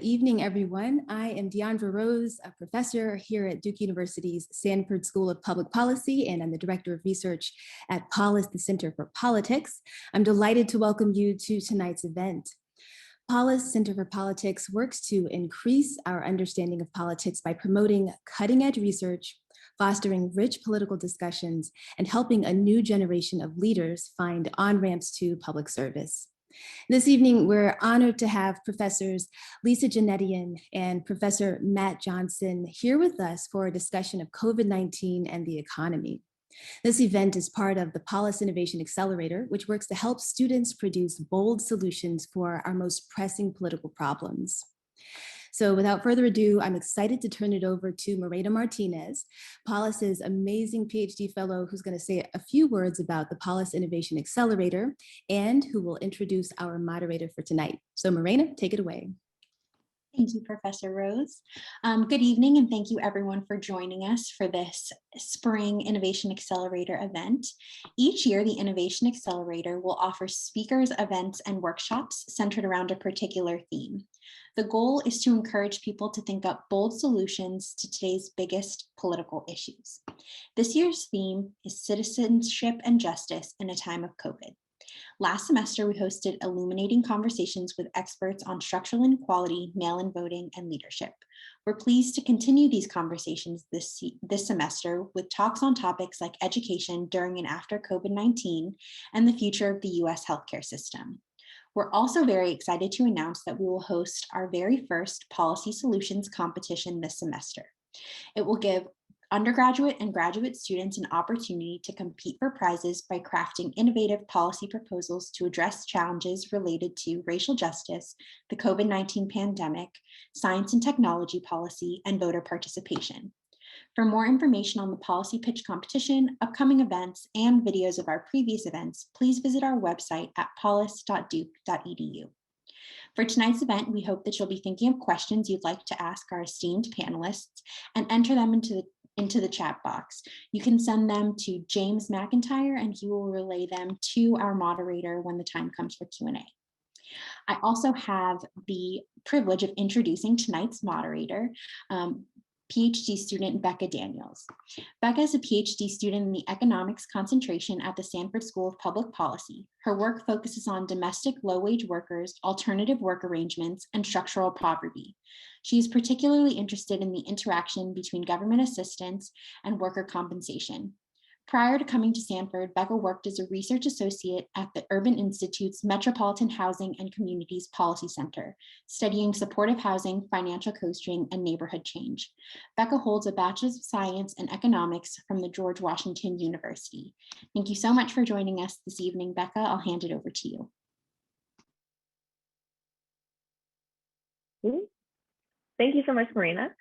Good evening, everyone. I am 𝗣cie𝗹𝗶𝘀, a professor here at Duke University's Sanford School of Public Policy, and I'm the Director of Research at Polis, the Center for Politics. I'm delighted to welcome you to tonight's event. Polis Center for Politics works to increase our understanding of politics by promoting cutting-edge research, fostering rich political discussions, and helping a new generation of leaders find on-ramps to public service. This evening, we're honored to have Professors Lisa Genetian and Professor Matt Johnson here with us for a discussion of COVID-19 and the economy. This event is part of the Polis Innovation Accelerator, which works to help students produce bold solutions for our most pressing political problems. So without further ado, I'm excited to turn it over to Morena Martinez, Polis's amazing PhD fellow who's going to say a few words about the Polis Innovation Accelerator and who will introduce our moderator for tonight. So Morena, take it away. Thank you, Professor Rose. Good evening, and thank you everyone for joining us for this Spring Innovation Accelerator event. Each year, the Innovation Accelerator will offer speakers, events, and workshops centered around a particular theme. The goal is to encourage people to think up bold solutions to today's biggest political issues. This year's theme is citizenship and justice in a time of COVID. Last semester, we hosted illuminating conversations with experts on structural inequality, mail-in voting, and leadership. We're pleased to continue these conversations this semester with talks on topics like education during and after COVID-19 and the future of the US healthcare system. We're also very excited to announce that we will host our very first policy solutions competition this semester. It will give undergraduate and graduate students an opportunity to compete for prizes by crafting innovative policy proposals to address challenges related to racial justice, the COVID-19 pandemic, science and technology policy, and voter participation. For more information on the policy pitch competition, upcoming events, and videos of our previous events, please visit our website at polis.duke.edu. For tonight's event, we hope that you'll be thinking of questions you'd like to ask our esteemed panelists and enter them into the chat box. You can send them to James McIntyre and he will relay them to our moderator when the time comes for Q&A. I also have the privilege of introducing tonight's moderator, PhD student Becca Daniels. Becca is a PhD student in the economics concentration at the Sanford School of Public Policy. Her work focuses on domestic low-wage workers, alternative work arrangements, and structural poverty. She is particularly interested in the interaction between government assistance and worker compensation. Prior to coming to Sanford, Becca worked as a research associate at the Urban Institute's Metropolitan Housing and Communities Policy Center, studying supportive housing, financial coasting, and neighborhood change. Becca holds a Bachelor's of Science in Economics from the George Washington University. Thank you so much for joining us this evening, Becca. I'll hand it over to you. Thank you so much, Morena.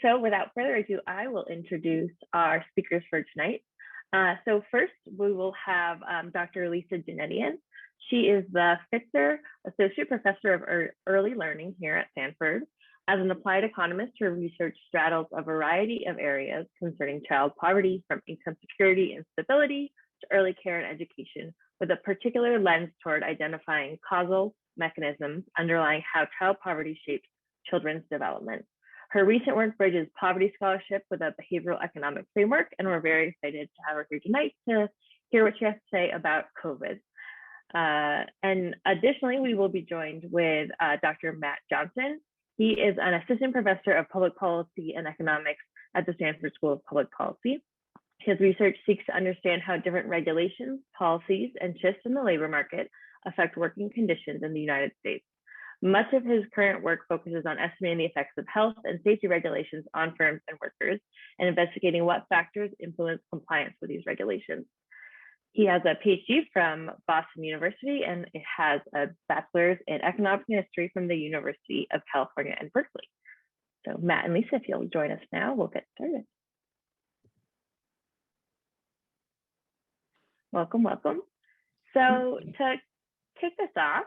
So without further ado, I will introduce our speakers for tonight. So first, we will have Dr. Lisa Genetian. She is the Fitzer Associate Professor of Early Learning here at Sanford. As an applied economist, her research straddles a variety of areas concerning child poverty, from income security and stability to early care and education, with a particular lens toward identifying causal mechanisms underlying how child poverty shapes children's development. Her recent work bridges poverty scholarship with a behavioral economic framework, and we're very excited to have her here tonight to hear what she has to say about COVID. And additionally, we will be joined with Dr. Matt Johnson. He is an assistant professor of public policy and economics at the Sanford School of Public Policy. His research seeks to understand how different regulations, policies, and shifts in the labor market affect working conditions in the United States. Much of his current work focuses on estimating the effects of health and safety regulations on firms and workers and investigating what factors influence compliance with these regulations. He has a PhD from Boston University and has a bachelor's in economics and history from the University of California in Berkeley. So Matt and Lisa, if you'll join us now, we'll get started. Welcome, welcome. So to kick this off,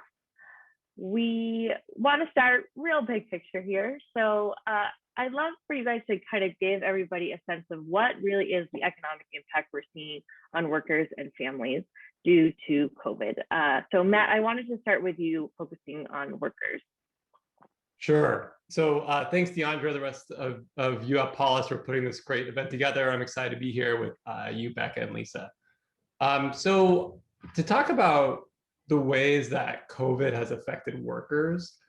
we want to start real big picture here. So I'd love for you guys to kind of give everybody a sense of what really is the economic impact we're seeing on workers and families due to COVID. So Matt, I wanted to start with you focusing on workers. Sure. So thanks, Deandra, the rest of you at Polis for putting this great event together. I'm excited to be here with you, Becca, and Lisa. So to talk about the ways that COVID has affected workers,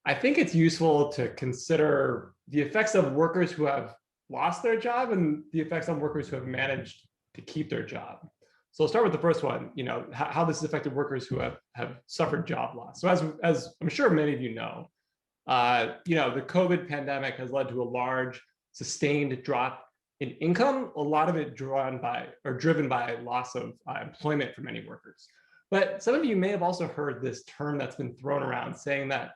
I think it's useful to consider the effects of workers who have lost their job and the effects on workers who have managed to keep their job. So I'll start with the first one, how this has affected workers who have suffered job loss. So as I'm sure many of you know, the COVID pandemic has led to a large sustained drop in income, a lot of it driven by loss of employment for many workers. But some of you may have also heard this term that's been thrown around saying that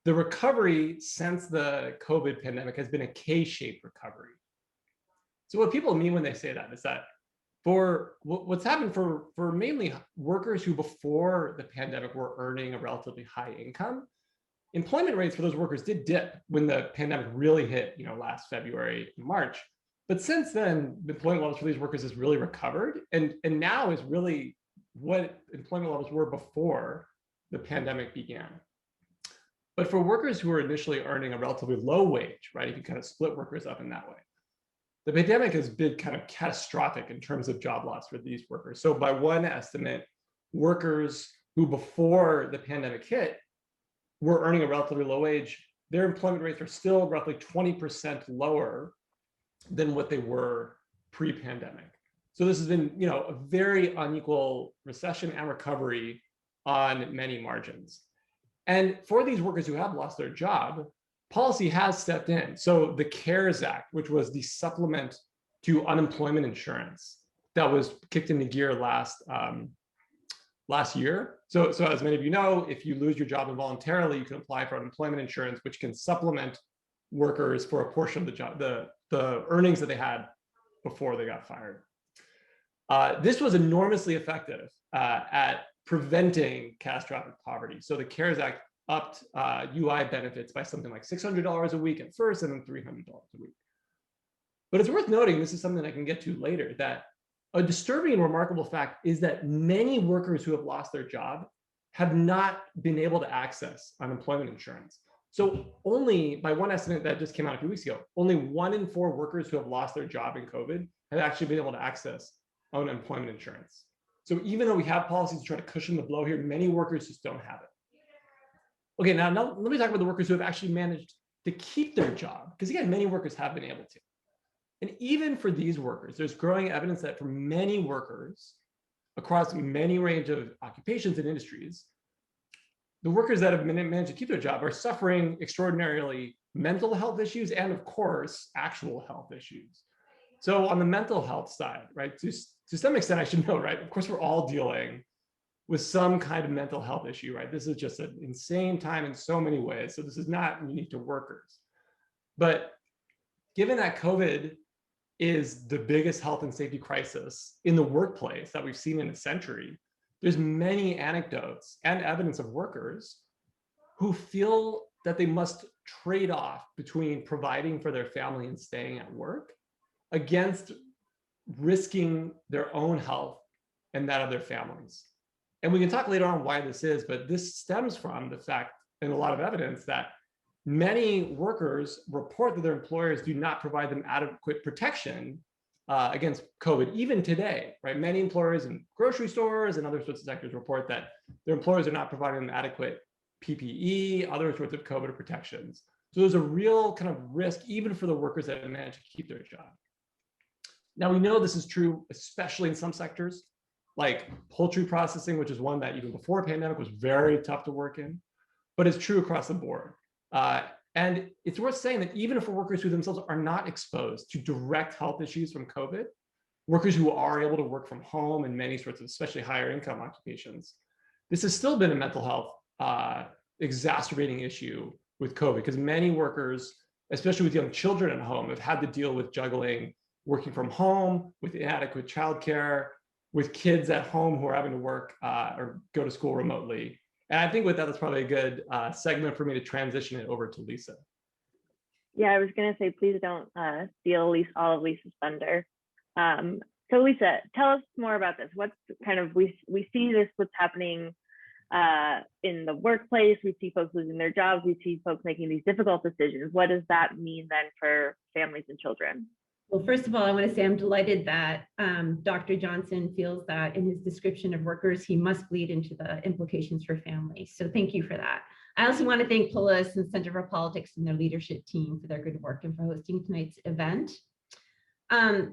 the recovery since the COVID pandemic has been a K-shaped recovery. So what people mean when they say that is that for what's happened for mainly workers who before the pandemic were earning a relatively high income, employment rates for those workers did dip when the pandemic really hit, last February and March. But since then, the employment levels for these workers has really recovered, and now is really what employment levels were before the pandemic began. But for workers who were initially earning a relatively low wage, right, if you kind of split workers up in that way, the pandemic has been kind of catastrophic in terms of job loss for these workers. So by one estimate, workers who before the pandemic hit were earning a relatively low wage, their employment rates are still roughly 20% lower than what they were pre-pandemic. So this has been, a very unequal recession and recovery on many margins. And for these workers who have lost their job, policy has stepped in. So the CARES Act, which was the supplement to unemployment insurance that was kicked into gear last year. So as many of you know, if you lose your job involuntarily, you can apply for unemployment insurance, which can supplement workers for a portion of the job, the earnings that they had before they got fired. This was enormously effective at preventing catastrophic poverty. So the CARES Act upped UI benefits by something like $600 a week at first, and then $300 a week. But it's worth noting, this is something I can get to later, that a disturbing and remarkable fact is that many workers who have lost their job have not been able to access unemployment insurance. So only, by one estimate that just came out a few weeks ago, only 1 in 4 workers who have lost their job in COVID have actually been able to access unemployment insurance. So even though we have policies to try to cushion the blow here, many workers just don't have it. Okay, now let me talk about the workers who have actually managed to keep their job, because again, many workers have been able to. And even for these workers, there's growing evidence that for many workers across many range of occupations and industries, the workers that have managed to keep their job are suffering extraordinarily mental health issues and, of course, actual health issues. So on the mental health side, right, to some extent, I should note, right, of course, we're all dealing with some kind of mental health issue, right? This is just an insane time in so many ways. So this is not unique to workers. But given that COVID is the biggest health and safety crisis in the workplace that we've seen in a century, there's many anecdotes and evidence of workers who feel that they must trade off between providing for their family and staying at work against risking their own health and that of their families. And we can talk later on why this is, but this stems from the fact, and a lot of evidence, that many workers report that their employers do not provide them adequate protection against COVID, even today, right? Many employers in grocery stores and other sorts of sectors report that their employers are not providing them adequate PPE, other sorts of COVID protections. So there's a real kind of risk, even for the workers that have managed to keep their job. Now, we know this is true, especially in some sectors, like poultry processing, which is one that even before pandemic was very tough to work in, but it's true across the board. And it's worth saying that even for workers who themselves are not exposed to direct health issues from COVID, workers who are able to work from home in many sorts of especially higher income occupations, this has still been a mental health exacerbating issue with COVID, because many workers, especially with young children at home, have had to deal with juggling working from home with inadequate childcare, with kids at home who are having to work or go to school remotely. And I think with that, that's probably a good segment for me to transition it over to Lisa. Yeah, I was going to say, please don't steal all of Lisa's thunder. So Lisa, tell us more about this. What's kind of, we see this, what's happening in the workplace. We see folks losing their jobs. We see folks making these difficult decisions. What does that mean then for families and children? Well, first of all, I want to say I'm delighted that Dr. Johnson feels that in his description of workers, he must bleed into the implications for families. So thank you for that. I also want to thank Polis and Center for Politics and their leadership team for their good work and for hosting tonight's event.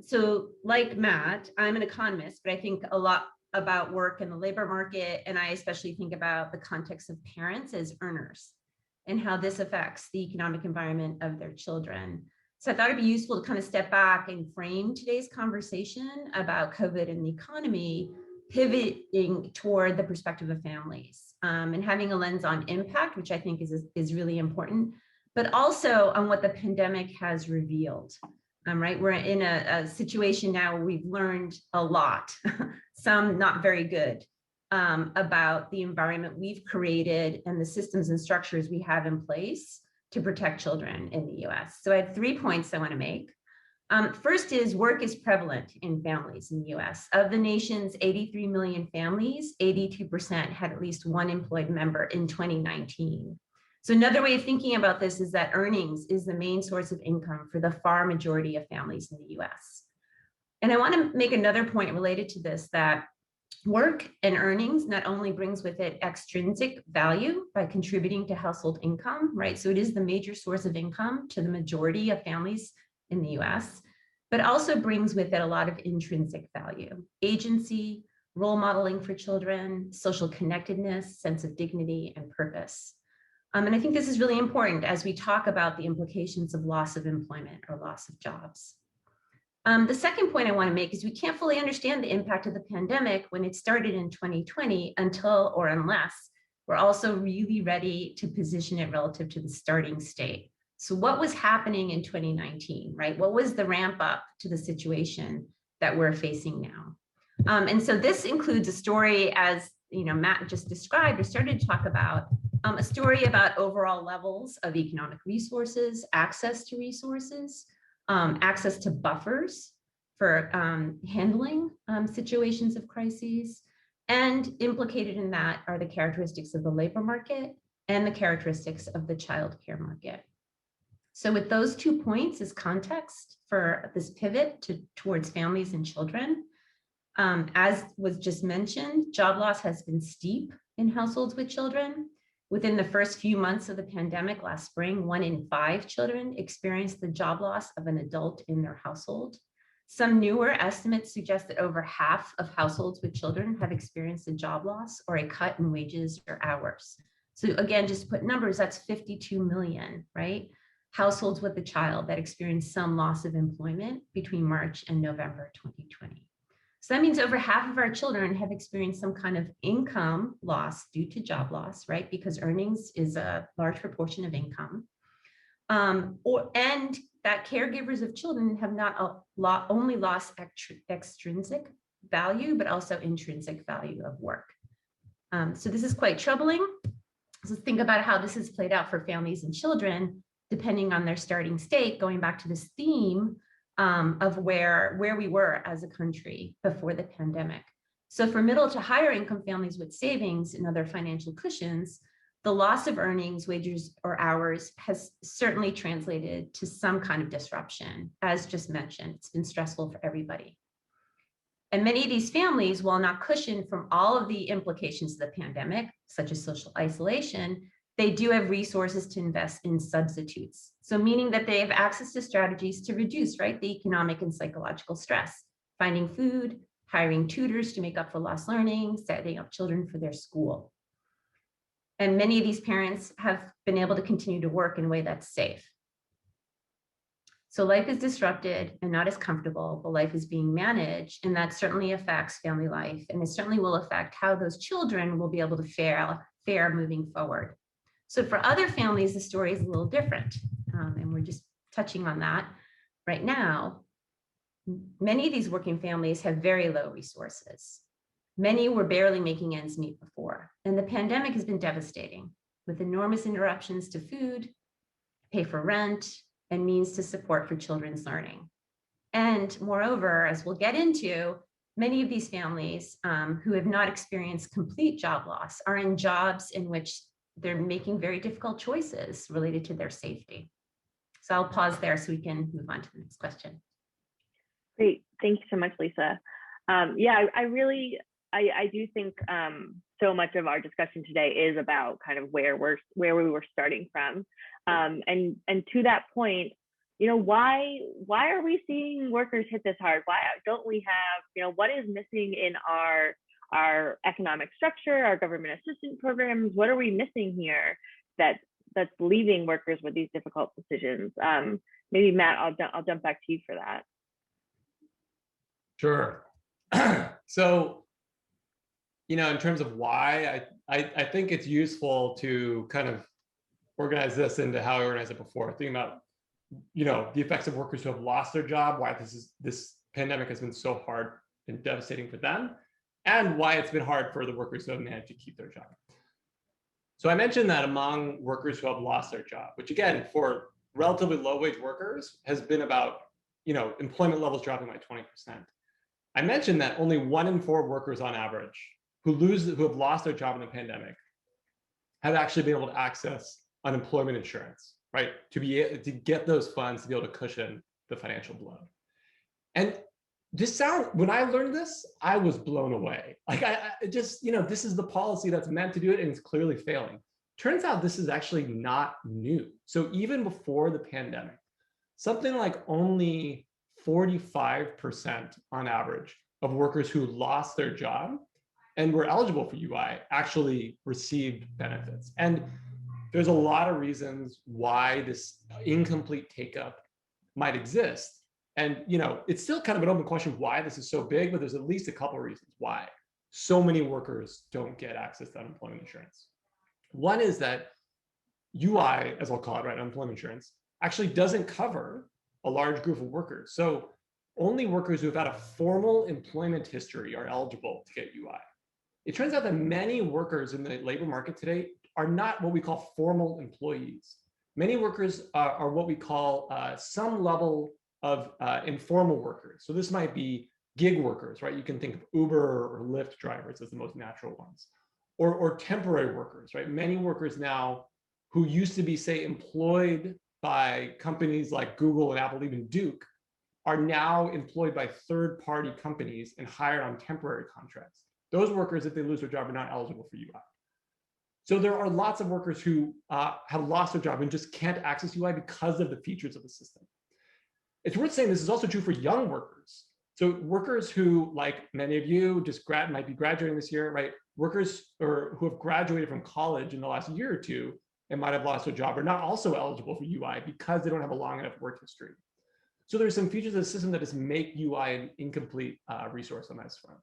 So like Matt, I'm an economist, but I think a lot about work in the labor market, and I especially think about the context of parents as earners and how this affects the economic environment of their children. So I thought it'd be useful to kind of step back and frame today's conversation about COVID and the economy, pivoting toward the perspective of families and having a lens on impact, which I think is really important, but also on what the pandemic has revealed. Right, we're in a situation now where we've learned a lot, some not very good, about the environment we've created and the systems and structures we have in place to protect children in the US. So I have 3 points I want to make. First is work is prevalent in families in the US. Of the nation's 83 million families, 82% had at least one employed member in 2019. So another way of thinking about this is that earnings is the main source of income for the far majority of families in the US. And I want to make another point related to this, that work and earnings not only brings with it extrinsic value by contributing to household income, right? So it is the major source of income to the majority of families in the US, but also brings with it a lot of intrinsic value, agency, role modeling for children, social connectedness, sense of dignity, and purpose. And I think this is really important as we talk about the implications of loss of employment or loss of jobs. The second point I want to make is we can't fully understand the impact of the pandemic when it started in 2020 until or unless we're also really ready to position it relative to the starting state. So what was happening in 2019, right? What was the ramp up to the situation that we're facing now? And so this includes a story, as Matt just described or started to talk about, a story about overall levels of economic resources, access to resources, access to buffers for handling situations of crises. And implicated in that are the characteristics of the labor market and the characteristics of the childcare market. So with those 2 points as context for this pivot towards families and children, as was just mentioned, job loss has been steep in households with children. Within the first few months of the pandemic last spring, 1 in 5 children experienced the job loss of an adult in their household. Some newer estimates suggest that over half of households with children have experienced a job loss or a cut in wages or hours. So again, just to put numbers, that's 52 million, right? Households with a child that experienced some loss of employment between March and November 2020. So that means over half of our children have experienced some kind of income loss due to job loss, right? Because earnings is a large proportion of income. And that caregivers of children have not only lost extrinsic value, but also intrinsic value of work. So this is quite troubling. So think about how this has played out for families and children, depending on their starting state, going back to this theme of where we were as a country before the pandemic. So for middle to higher income families with savings and other financial cushions, the loss of earnings, wages, or hours has certainly translated to some kind of disruption. As just mentioned, it's been stressful for everybody. And many of these families, while not cushioned from all of the implications of the pandemic, such as social isolation, they do have resources to invest in substitutes. So meaning that they have access to strategies to reduce, right, the economic and psychological stress, finding food, hiring tutors to make up for lost learning, setting up children for their school. And many of these parents have been able to continue to work in a way that's safe. So life is disrupted and not as comfortable, but life is being managed, and that certainly affects family life, and it certainly will affect how those children will be able to fare moving forward. So for other families, the story is a little different, and we're just touching on that right now. Many of these working families have very low resources. Many were barely making ends meet before, and the pandemic has been devastating, with enormous interruptions to food, pay for rent, and means to support for children's learning. And moreover, as we'll get into, Many of these families who have not experienced complete job loss are in jobs in which they're making very difficult choices related to their safety. So I'll pause there so we can move on to the next question. Great, thank you so much, Lisa. Yeah, I do think so much of our discussion today is about kind of where we were starting from, and to that point, you know, why are we seeing workers hit this hard? Why don't we have, you know, what is missing in our economic structure, our government assistance programs? What are we missing here that's leaving workers with these difficult decisions? Maybe Matt, I'll jump back to you for that. Sure. So, you know, in terms of why, I think it's useful to kind of organize this into how I organized it before, thinking about, you know, the effects of workers who have lost their job, why this pandemic has been so hard and devastating for them, and why it's been hard for the workers who have managed to keep their job. So I mentioned that among workers who have lost their job, which again, for relatively low wage workers has been about, you know, employment levels dropping by 20%. I mentioned that only 1 in 4 workers on average who have lost their job in the pandemic have actually been able to access unemployment insurance, right? To get those funds to be able to cushion the financial blow. And when I learned this, I was blown away. Like I just, you know, this is the policy that's meant to do it and it's clearly failing. Turns out this is actually not new. So even before the pandemic, something like only 45% on average of workers who lost their job and were eligible for UI actually received benefits. And there's a lot of reasons why this incomplete take-up might exist. And, you know, it's still kind of an open question why this is so big, but there's at least a couple of reasons why so many workers don't get access to unemployment insurance. One is that UI, as I'll call it, right, unemployment insurance, actually doesn't cover a large group of workers. So only workers who have had a formal employment history are eligible to get UI. It turns out that many workers in the labor market today are not what we call formal employees. Many workers are what we call some level of informal workers. So this might be gig workers, right? You can think of Uber or Lyft drivers as the most natural ones, or temporary workers, right? Many workers now who used to be, say, employed by companies like Google and Apple, even Duke, are now employed by third-party companies and hired on temporary contracts. Those workers, if they lose their job, are not eligible for UI. So there are lots of workers who have lost their job and just can't access UI because of the features of the system. It's worth saying this is also true for young workers. So workers who, like many of you, just might be graduating this year, right? Workers who have graduated from college in the last year or two and might have lost their job are not also eligible for UI because they don't have a long enough work history. So there's some features of the system that just make UI an incomplete resource on this front.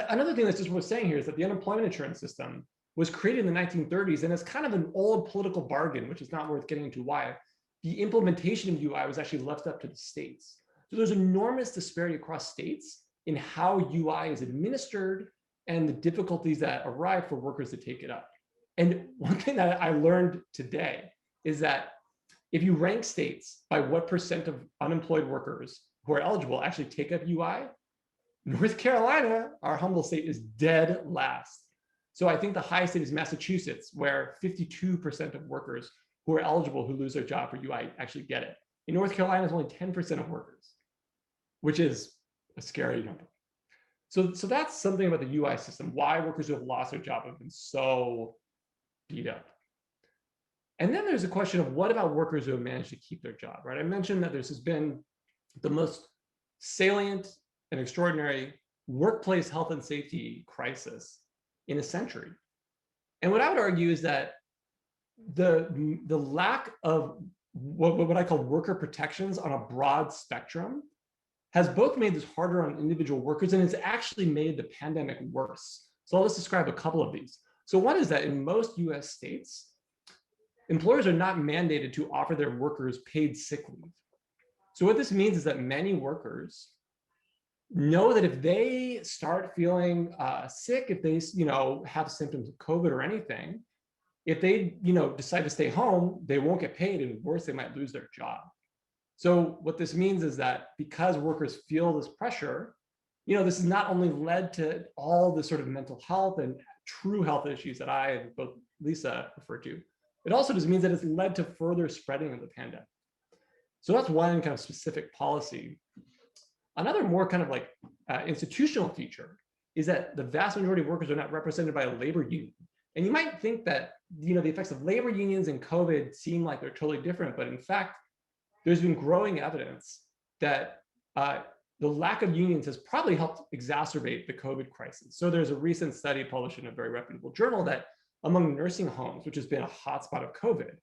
Another thing that's just worth saying here is that the unemployment insurance system was created in the 1930s, and it's kind of an old political bargain, which is not worth getting into why. The implementation of UI was actually left up to the states. So there's enormous disparity across states in how UI is administered and the difficulties that arrive for workers to take it up. And one thing that I learned today is that if you rank states by what % of unemployed workers who are eligible actually take up UI, North Carolina, our humble state, is dead last. So I think the highest state is Massachusetts, where 52% of workers who are eligible who lose their job for UI actually get it. In North Carolina, it's only 10% of workers, which is a scary number. So that's something about the UI system, why workers who have lost their job have been so beat up. And then there's a question of what about workers who have managed to keep their job, right? I mentioned that this has been the most salient and extraordinary workplace health and safety crisis in a century. And what I would argue is that the lack of what I call worker protections on a broad spectrum has both made this harder on individual workers and it's actually made the pandemic worse. So I'll just describe a couple of these. So one is that in most US states, employers are not mandated to offer their workers paid sick leave. So what this means is that many workers know that if they start feeling sick, if they have symptoms of COVID or anything, if they decide to stay home, they won't get paid, and worse, they might lose their job. So what this means is that because workers feel this pressure, this has not only led to all the sort of mental health and true health issues that I and both Lisa refer to, it also just means that it's led to further spreading of the pandemic. So that's one kind of specific policy. Another more kind of like institutional feature is that the vast majority of workers are not represented by a labor union. And you might think that the effects of labor unions and COVID seem like they're totally different, but in fact, there's been growing evidence that the lack of unions has probably helped exacerbate the COVID crisis. So there's a recent study published in a very reputable journal that among nursing homes, which has been a hotspot of COVID,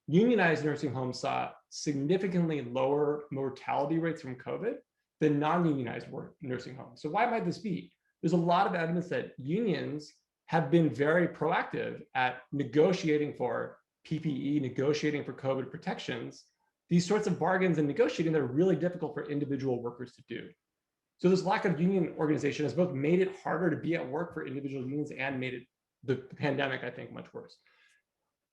unionized nursing homes saw significantly lower mortality rates from COVID than non-unionized nursing homes. So why might this be? There's a lot of evidence that unions have been very proactive at negotiating for PPE, negotiating for COVID protections, these sorts of bargains and negotiating that are really difficult for individual workers to do. So this lack of union organization has both made it harder to be at work for individual unions and made the pandemic, I think, much worse.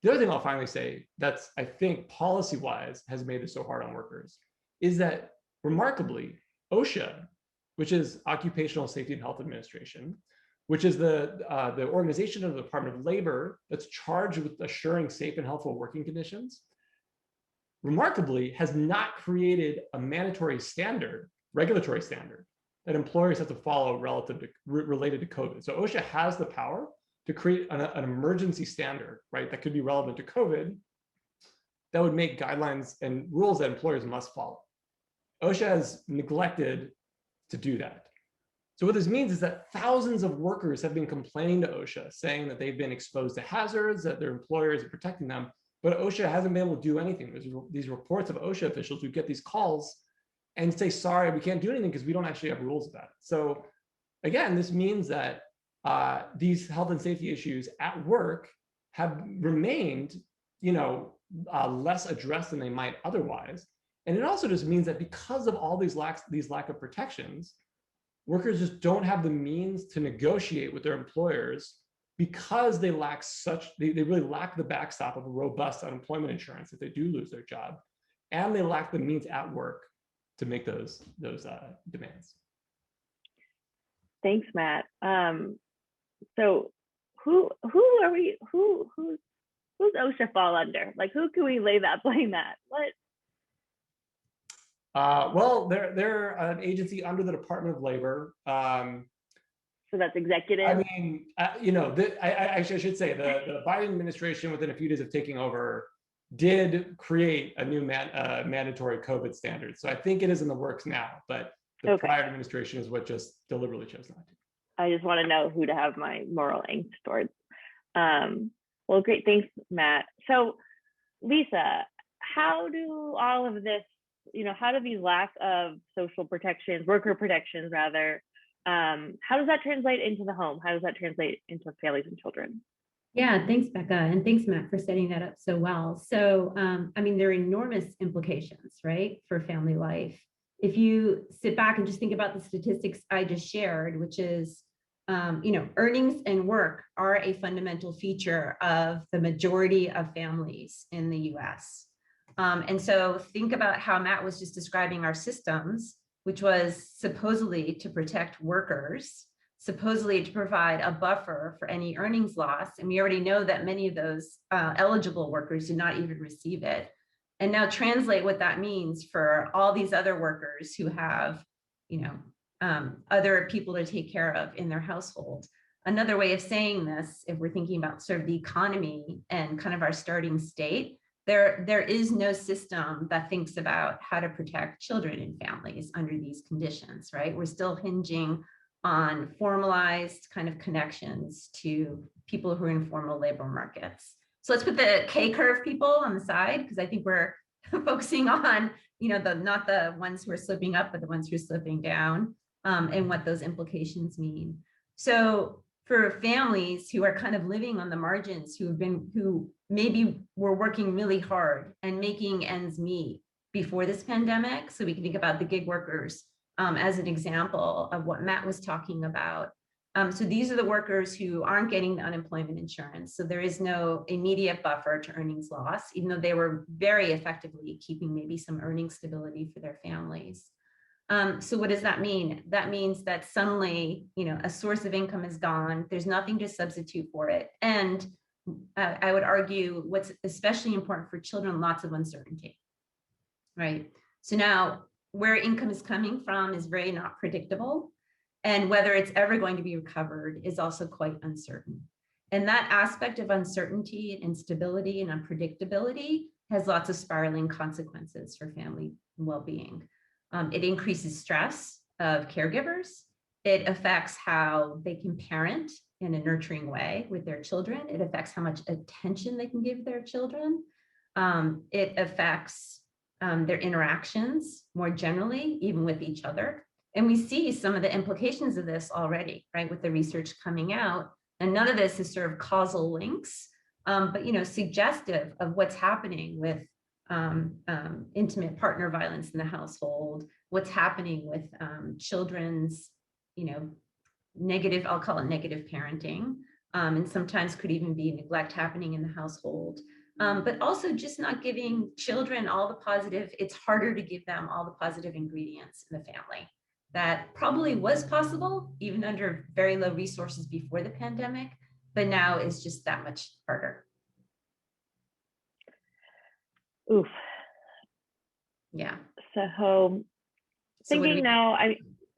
The other thing I'll finally say that's, I think, policy-wise has made this so hard on workers is that, remarkably, OSHA, which is Occupational Safety and Health Administration, which is the organization of the Department of Labor that's charged with assuring safe and healthful working conditions, remarkably has not created a mandatory standard, regulatory standard, that employers have to follow related to COVID. So OSHA has the power to create an emergency standard, right, that could be relevant to COVID, that would make guidelines and rules that employers must follow. OSHA has neglected to do that. So what this means is that thousands of workers have been complaining to OSHA, saying that they've been exposed to hazards, that their employers are protecting them, but OSHA hasn't been able to do anything. There's these reports of OSHA officials who get these calls and say, sorry, we can't do anything because we don't actually have rules about it. So again, this means that these health and safety issues at work have remained, less addressed than they might otherwise. And it also just means that because of all these lack of protections, workers just don't have the means to negotiate with their employers because they lack they really lack the backstop of a robust unemployment insurance if they do lose their job, and they lack the means at work to make those demands. Thanks, Matt. So who's OSHA fall under? Like, who can we lay that blame at? What? Well, they're an agency under the Department of Labor. So that's executive. I mean, I should say the Biden administration, within a few days of taking over, did create a new mandatory COVID standard. So I think it is in the works now, but the prior administration is what just deliberately chose not to. I just want to know who to have my moral angst towards. Well, great. Thanks, Matt. So Lisa, how do all of this, how do these lack of social protections, worker protections rather, how does that translate into the home? How does that translate into families and children? Yeah, thanks, Becca. And thanks, Matt, for setting that up so well. So, there are enormous implications, right, for family life. If you sit back and just think about the statistics I just shared, which is, earnings and work are a fundamental feature of the majority of families in the US. And so think about how Matt was just describing our systems, which was supposedly to protect workers, supposedly to provide a buffer for any earnings loss. And we already know that many of those eligible workers did not even receive it. And now translate what that means for all these other workers who have, other people to take care of in their household. Another way of saying this, if we're thinking about sort of the economy and kind of our starting state, there is no system that thinks about how to protect children and families under these conditions, right? We're still hinging on formalized kind of connections to people who are in formal labor markets. So let's put the K-curve people on the side, because I think we're focusing on, not the ones who are slipping up, but the ones who are slipping down, and what those implications mean. So for families who are kind of living on the margins, who maybe were working really hard and making ends meet before this pandemic, so we can think about the gig workers as an example of what Matt was talking about. So these are the workers who aren't getting the unemployment insurance. So there is no immediate buffer to earnings loss, even though they were very effectively keeping maybe some earning stability for their families. So what does that mean? That means that suddenly, a source of income is gone. There's nothing to substitute for it. And I would argue what's especially important for children, lots of uncertainty, right? So now where income is coming from is very not predictable. And whether it's ever going to be recovered is also quite uncertain. And that aspect of uncertainty and instability and unpredictability has lots of spiraling consequences for family well-being. It increases stress of caregivers. It affects how they can parent in a nurturing way with their children. It affects how much attention they can give their children. It affects their interactions more generally, even with each other. And we see some of the implications of this already, right, with the research coming out. And none of this is sort of causal links, but suggestive of what's happening with intimate partner violence in the household, what's happening with children's, negative, I'll call it negative parenting, and sometimes could even be neglect happening in the household. But also just not giving children all the positive, it's harder to give them all the positive ingredients in the family. That probably was possible even under very low resources before the pandemic, but now is just that much harder. Oof. Yeah. So thinking now,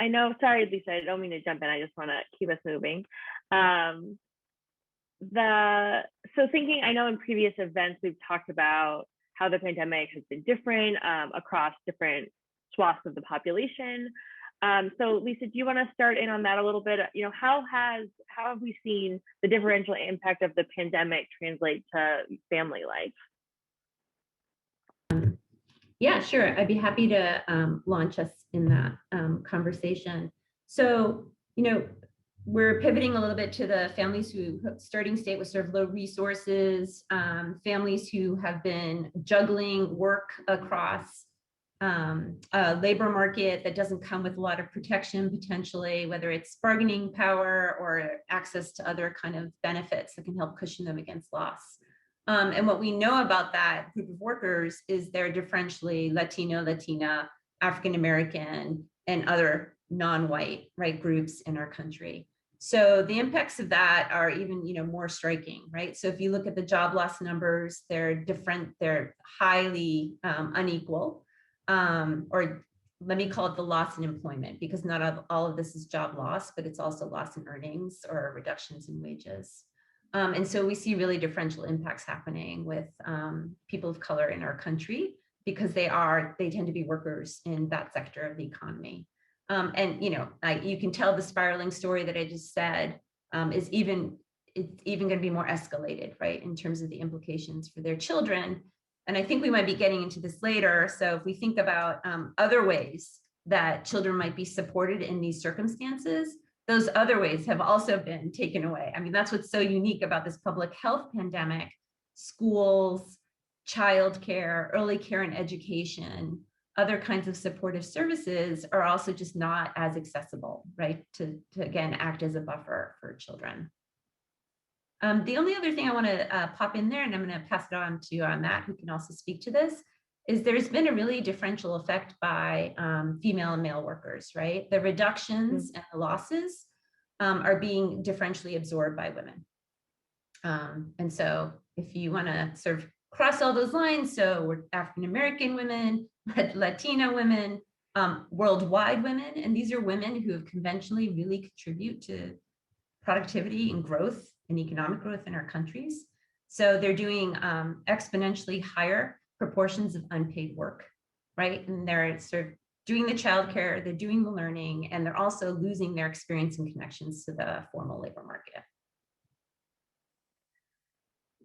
I know, sorry, Lisa, I don't mean to jump in. I just want to keep us moving. So thinking, I know in previous events, we've talked about how the pandemic has been different across different swaths of the population. So Lisa, do you want to start in on that a little bit? How have we seen the differential impact of the pandemic translate to family life? Yeah, sure. I'd be happy to launch us in that conversation. So, we're pivoting a little bit to the families who starting state with sort of low resources, families who have been juggling work across a labor market that doesn't come with a lot of protection potentially, whether it's bargaining power or access to other kind of benefits that can help cushion them against loss. And what we know about that group of workers is they're differentially Latino, Latina, African-American, and other non-white, right, groups in our country. So the impacts of that are even, more striking, right? So if you look at the job loss numbers, they're different, they're highly unequal, or let me call it the loss in employment, because not all of this is job loss, but it's also loss in earnings or reductions in wages. And so we see really differential impacts happening with people of color in our country because they tend to be workers in that sector of the economy. And you can tell the spiraling story that I just said it's even going to be more escalated, right, in terms of the implications for their children. And I think we might be getting into this later. So if we think about other ways that children might be supported in these circumstances, those other ways have also been taken away. I mean, that's what's so unique about this public health pandemic. Schools, childcare, early care and education, other kinds of supportive services are also just not as accessible, right, to again, act as a buffer for children. The only other thing I want to pop in there, and I'm going to pass it on to Matt, who can also speak to this, is there's been a really differential effect by female and male workers, right? The reductions and the losses are being differentially absorbed by women. And so if you want to sort of cross all those lines, so we're African-American women, Latina women, worldwide women, and these are women who have conventionally really contribute to productivity and growth and economic growth in our countries. So they're doing exponentially higher proportions of unpaid work, right? And they're sort of doing the childcare, they're doing the learning, and they're also losing their experience and connections to the formal labor market.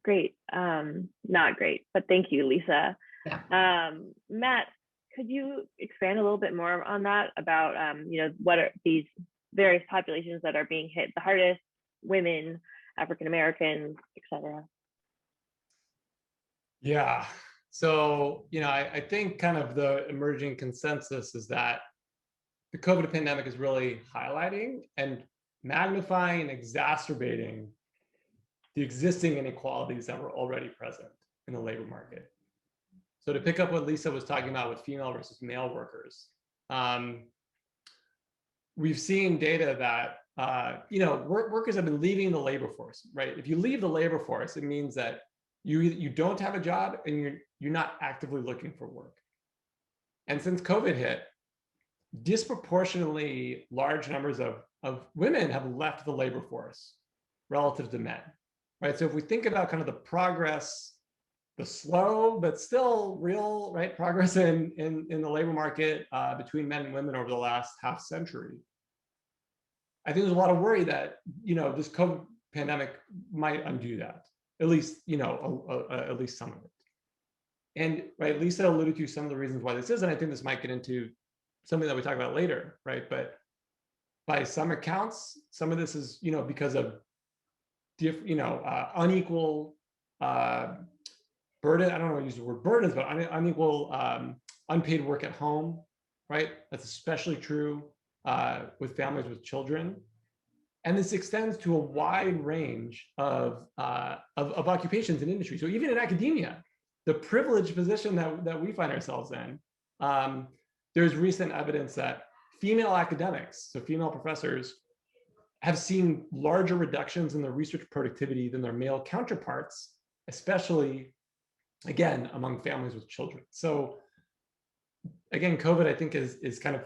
Great, not great, but thank you, Lisa. Yeah. Matt, could you expand a little bit more on that about, what are these various populations that are being hit the hardest, women, African-Americans, et cetera? Yeah. So, I think kind of the emerging consensus is that the COVID pandemic is really highlighting and magnifying and exacerbating the existing inequalities that were already present in the labor market. So to pick up what Lisa was talking about with female versus male workers, we've seen data that workers have been leaving the labor force, right? If you leave the labor force, it means that you don't have a job and you're not actively looking for work. And since COVID hit, disproportionately large numbers of women have left the labor force relative to men, right? So if we think about kind of the progress, the slow but still real, right, progress in the labor market between men and women over the last half century, I think there's a lot of worry that this COVID pandemic might undo that, at least at least some of it. And right, Lisa alluded to some of the reasons why this is, and I think this might get into something that we talk about later, right? But by some accounts, some of this is because of unequal burden. I don't know how to use the word burdens, but unequal unpaid work at home, right? That's especially true with families with children. And this extends to a wide range of occupations and industries. So even in academia, the privileged position that we find ourselves in, there's recent evidence that female academics, so female professors, have seen larger reductions in their research productivity than their male counterparts, especially, again, among families with children. So again, COVID, I think, is kind of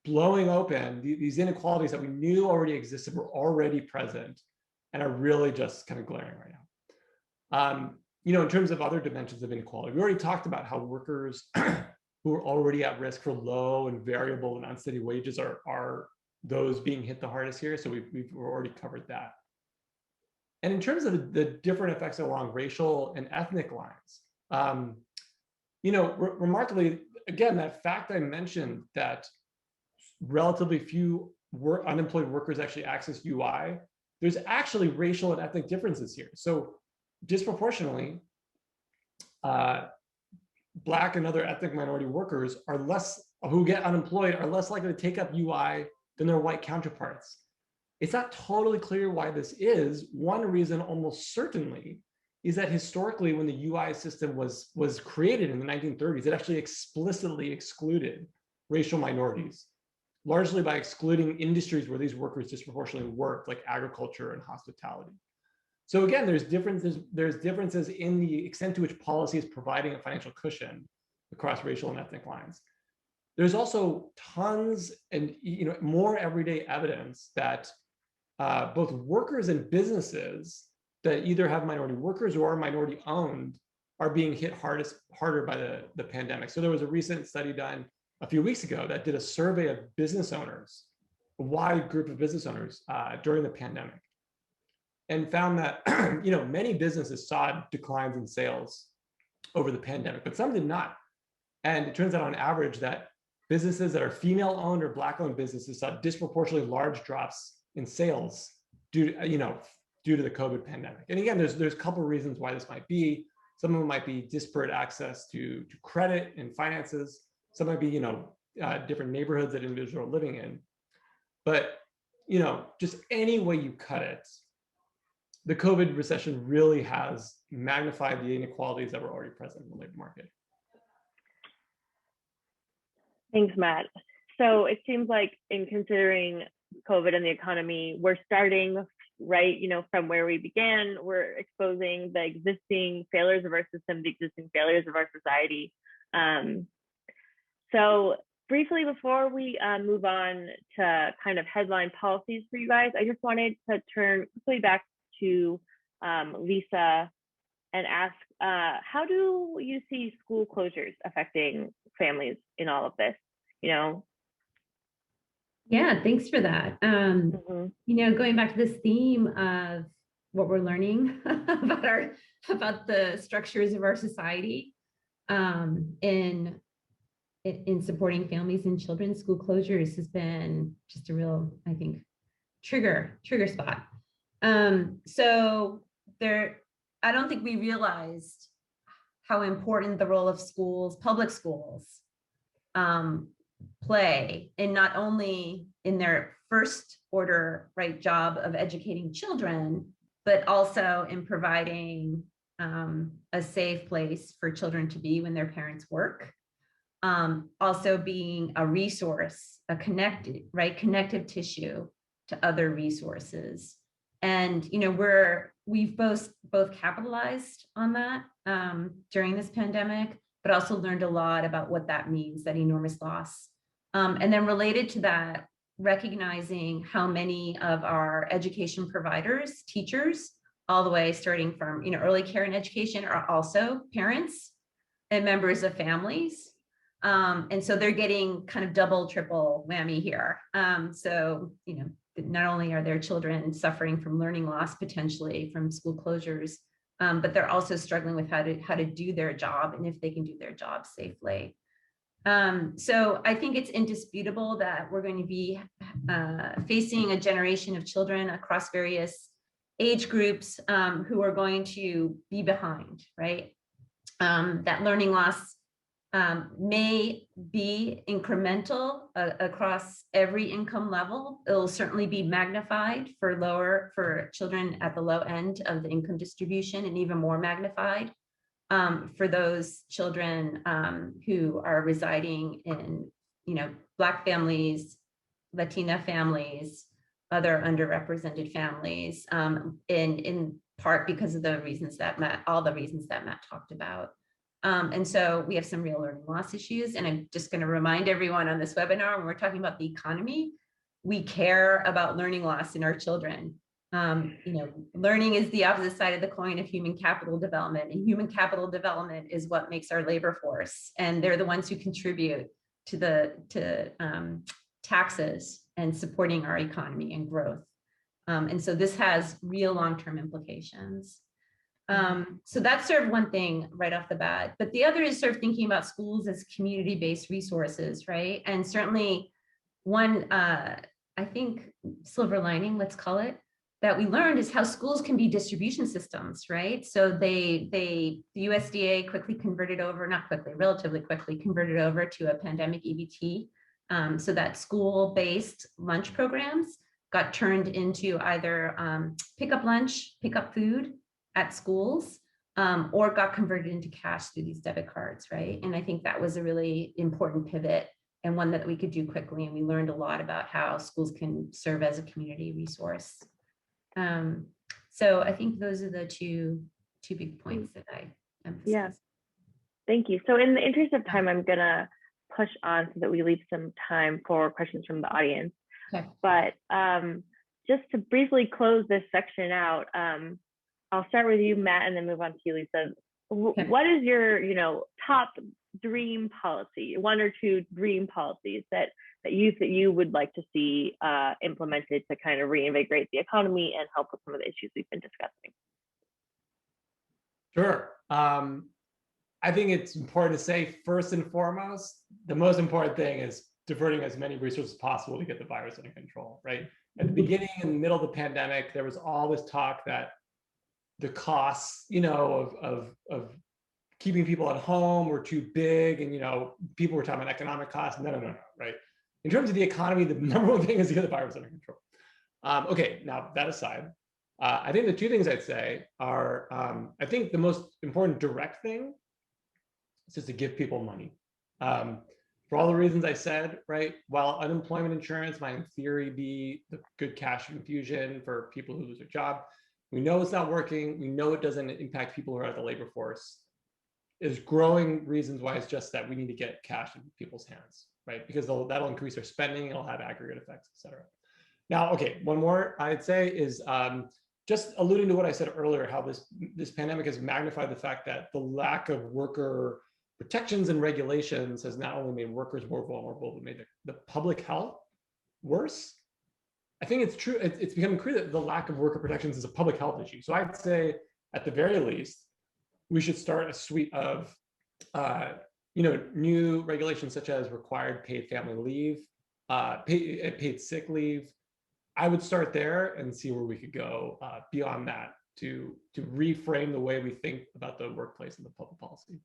blowing open these inequalities that we knew already existed, were already present, and are really just kind of glaring right now. In terms of other dimensions of inequality, we already talked about how workers who are already at risk for low and variable and unsteady wages are those being hit the hardest here. So we've already covered that. And in terms of the different effects along racial and ethnic lines, remarkably, again, that fact I mentioned that relatively few unemployed workers actually access UI, there's actually racial and ethnic differences here. So disproportionately, Black and other ethnic minority workers who get unemployed are less likely to take up UI than their white counterparts. It's not totally clear why this is. One reason almost certainly is that historically, when the UI system was created in the 1930s, it actually explicitly excluded racial minorities, largely by excluding industries where these workers disproportionately worked, like agriculture and hospitality. So again, there's differences in the extent to which policy is providing a financial cushion across racial and ethnic lines. There's also tons and more everyday evidence that both workers and businesses that either have minority workers or are minority owned are being hit harder by the pandemic. So there was a recent study done a few weeks ago that did a survey of business owners, a wide group of business owners during the pandemic, and found that many businesses saw declines in sales over the pandemic, but some did not. And it turns out on average that businesses that are female-owned or Black-owned businesses saw disproportionately large drops in sales due to the COVID pandemic. And again, there's a couple of reasons why this might be. Some of them might be disparate access to credit and finances. Some might be different neighborhoods that individuals are living in. But just any way you cut it, the COVID recession really has magnified the inequalities that were already present in the labor market. Thanks, Matt. So it seems like in considering COVID and the economy, we're starting right, from where we began. We're exposing the existing failures of our system, the existing failures of our society. So briefly, before we move on to kind of headline policies for you guys, I just wanted to turn quickly back to Lisa and ask, how do you see school closures affecting families in all of this? Yeah, thanks for that. Going back to this theme of what we're learning about the structures of our society in supporting families and children, school closures has been just a real, I think, trigger spot. So I don't think we realized how important the role of schools, public schools, play in not only in their first order job of educating children, but also in providing a safe place for children to be when their parents work. also being a resource, a connective tissue to other resources. And we've both capitalized on that during this pandemic, but also learned a lot about what that means, that enormous loss. And then related to that, recognizing how many of our education providers, teachers, all the way starting from early care and education, are also parents and members of families. And so they're getting kind of double, triple whammy here. So not only are their children suffering from learning loss potentially from school closures, but they're also struggling with how to do their job and if they can do their job safely. So I think it's indisputable that we're going to be facing a generation of children across various age groups who are going to be behind, right? That learning loss may be incremental across every income level. It'll certainly be magnified for children at the low end of the income distribution, and even more magnified for those children who are residing in, Black families, Latina families, other underrepresented families, in part because of all the reasons that Matt talked about. And so we have some real learning loss issues. And I'm just going to remind everyone on this webinar, when we're talking about the economy, we care about learning loss in our children. Learning is the opposite side of the coin of human capital development, and human capital development is what makes our labor force. And they're the ones who contribute to taxes and supporting our economy and growth. And so this has real long-term implications. So that's sort of one thing right off the bat, but the other is sort of thinking about schools as community-based resources, right? And certainly one, I think, silver lining, let's call it, that we learned is how schools can be distribution systems, right? So the USDA quickly converted over, relatively quickly converted over to a pandemic EBT, so that school-based lunch programs got turned into either pick up lunch, pick up food at schools, or got converted into cash through these debit cards, right? And I think that was a really important pivot and one that we could do quickly. And we learned a lot about how schools can serve as a community resource. So I think those are the two big points that I emphasize. Yeah, thank you. So in the interest of time, I'm gonna push on so that we leave some time for questions from the audience. Okay. But just to briefly close this section out, I'll start with you, Matt, and then move on to you, Lisa. Okay. What is your, top dream policy, one or two dream policies that you would like to see implemented to kind of reinvigorate the economy and help with some of the issues we've been discussing? Sure. I think it's important to say, first and foremost, the most important thing is diverting as many resources as possible to get the virus under control, right? At the beginning and middle of the pandemic, there was all this talk that the costs, of keeping people at home were too big, and people were talking about economic costs. No, right? In terms of the economy, the number one thing is to get the virus under control. Okay, now that aside, I think the two things I'd say are, I think the most important direct thing is just to give people money. For all the reasons I said, right? While unemployment insurance might in theory be the good cash infusion for people who lose their job, we know it's not working. We know it doesn't impact people who are at the labor force. There's growing reasons why it's just that we need to get cash in people's hands, right? Because that'll increase their spending, it'll have aggregate effects, et cetera. Now, okay, one more I'd say is just alluding to what I said earlier, how this pandemic has magnified the fact that the lack of worker protections and regulations has not only made workers more vulnerable, but made the public health worse. I think it's true. It's becoming clear that the lack of worker protections is a public health issue. So I'd say, at the very least, we should start a suite of, new regulations such as required paid family leave, paid sick leave. I would start there and see where we could go beyond that to reframe the way we think about the workplace and the public policy.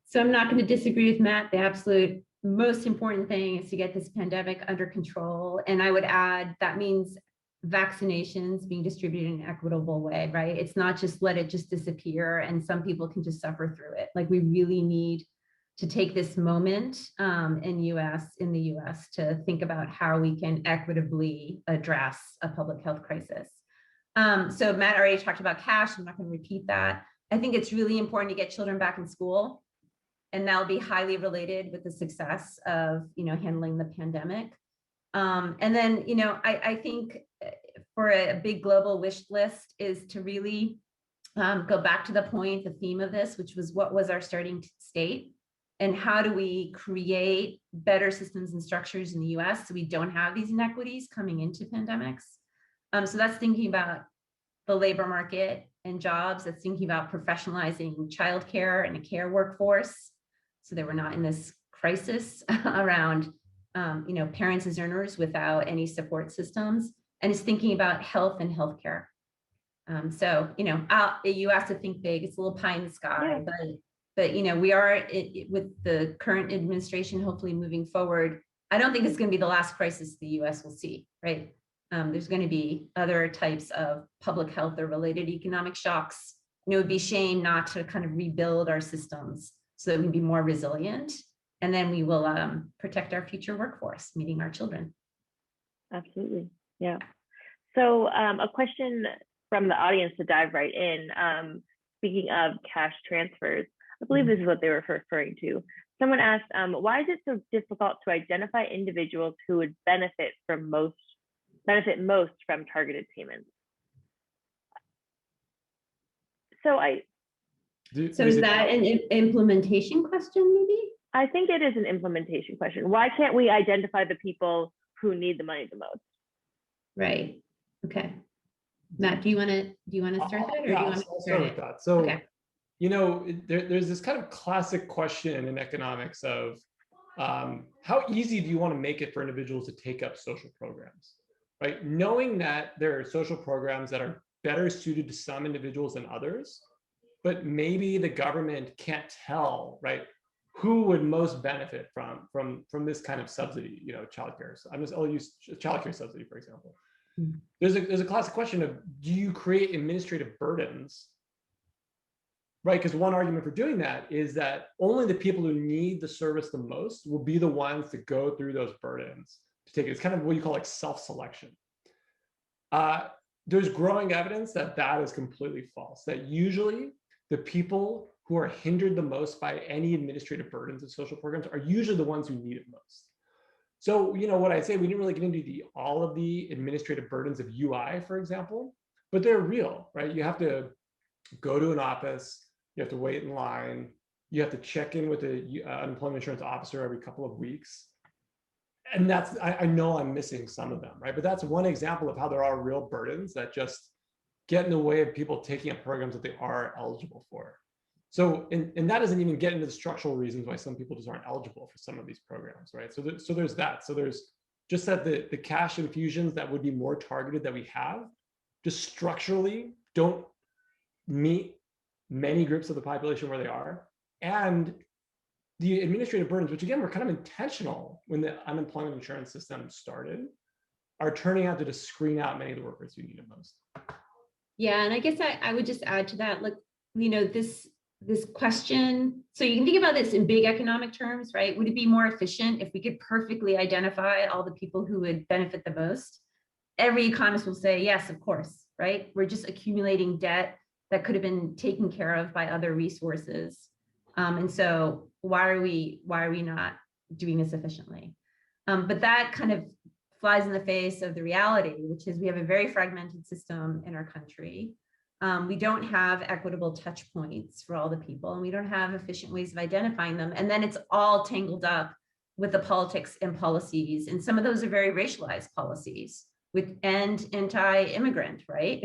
So I'm not going to disagree with Matt. The absolute most important thing is to get this pandemic under control. And I would add that means vaccinations being distributed in an equitable way, right? It's not just let it just disappear and some people can just suffer through it. Like, we really need to take this moment in the US to think about how we can equitably address a public health crisis. So Matt already talked about cash. I'm not going to repeat that. I think it's really important to get children back in school, and that'll be highly related with the success of, handling the pandemic. And then, I think for a big global wish list is to really go back to the point, the theme of this, which was what was our starting state, and how do we create better systems and structures in the US so we don't have these inequities coming into pandemics. So that's thinking about the labor market and jobs. That's thinking about professionalizing childcare and a care workforce so that we're not in this crisis around parents as earners without any support systems. And it's thinking about health and healthcare. So, you have to think big. It's a little pie in the sky, but we are with the current administration, hopefully moving forward. I don't think it's going to be the last crisis the US will see, right? There's going to be other types of public health or related economic shocks. It would be shame not to kind of rebuild our systems so that we can be more resilient. And then we will protect our future workforce, meeting our children. Absolutely. Yeah. So a question from the audience to dive right in. Speaking of cash transfers, I believe this is what they were referring to. Someone asked, why is it so difficult to identify individuals who would benefit most from targeted payments? So is that an implementation question, maybe? I think it is an implementation question. Why can't we identify the people who need the money the most? Right. Okay. Matt, do you want to start that, or do you want to start with that? So, okay. There's this kind of classic question in economics of how easy do you want to make it for individuals to take up social programs, right? Knowing that there are social programs that are better suited to some individuals than others, but maybe the government can't tell, right, who would most benefit from this kind of subsidy, childcare. So I'll use childcare subsidy, for example. There's a classic question of, do you create administrative burdens, right? Because one argument for doing that is that only the people who need the service the most will be the ones to go through those burdens to take it. It's kind of what you call like self-selection. There's growing evidence that is completely false, that usually the people who are hindered the most by any administrative burdens of social programs are usually the ones who need it most. So, what I say, we didn't really get into all of the administrative burdens of UI, for example, but they're real, right? You have to go to an office, you have to wait in line, you have to check in with the unemployment insurance officer every couple of weeks. And I know I'm missing some of them, right? But that's one example of how there are real burdens that just get in the way of people taking up programs that they are eligible for. So, and that doesn't even get into the structural reasons why some people just aren't eligible for some of these programs, right? So there's that. So there's just that the cash infusions that would be more targeted that we have just structurally don't meet many groups of the population where they are. And the administrative burdens, which again, were kind of intentional when the unemployment insurance system started, are turning out to just screen out many of the workers who need it most. Yeah, and I guess I would just add to that, this question, so you can think about this in big economic terms, right? Would it be more efficient if we could perfectly identify all the people who would benefit the most? Every economist will say, yes, of course, right? We're just accumulating debt that could have been taken care of by other resources. And so why are we not doing this efficiently? But that kind of flies in the face of the reality, which is we have a very fragmented system in our country. We don't have equitable touch points for all the people, and we don't have efficient ways of identifying them. And then it's all tangled up with the politics and policies. And some of those are very racialized policies and anti-immigrant, right?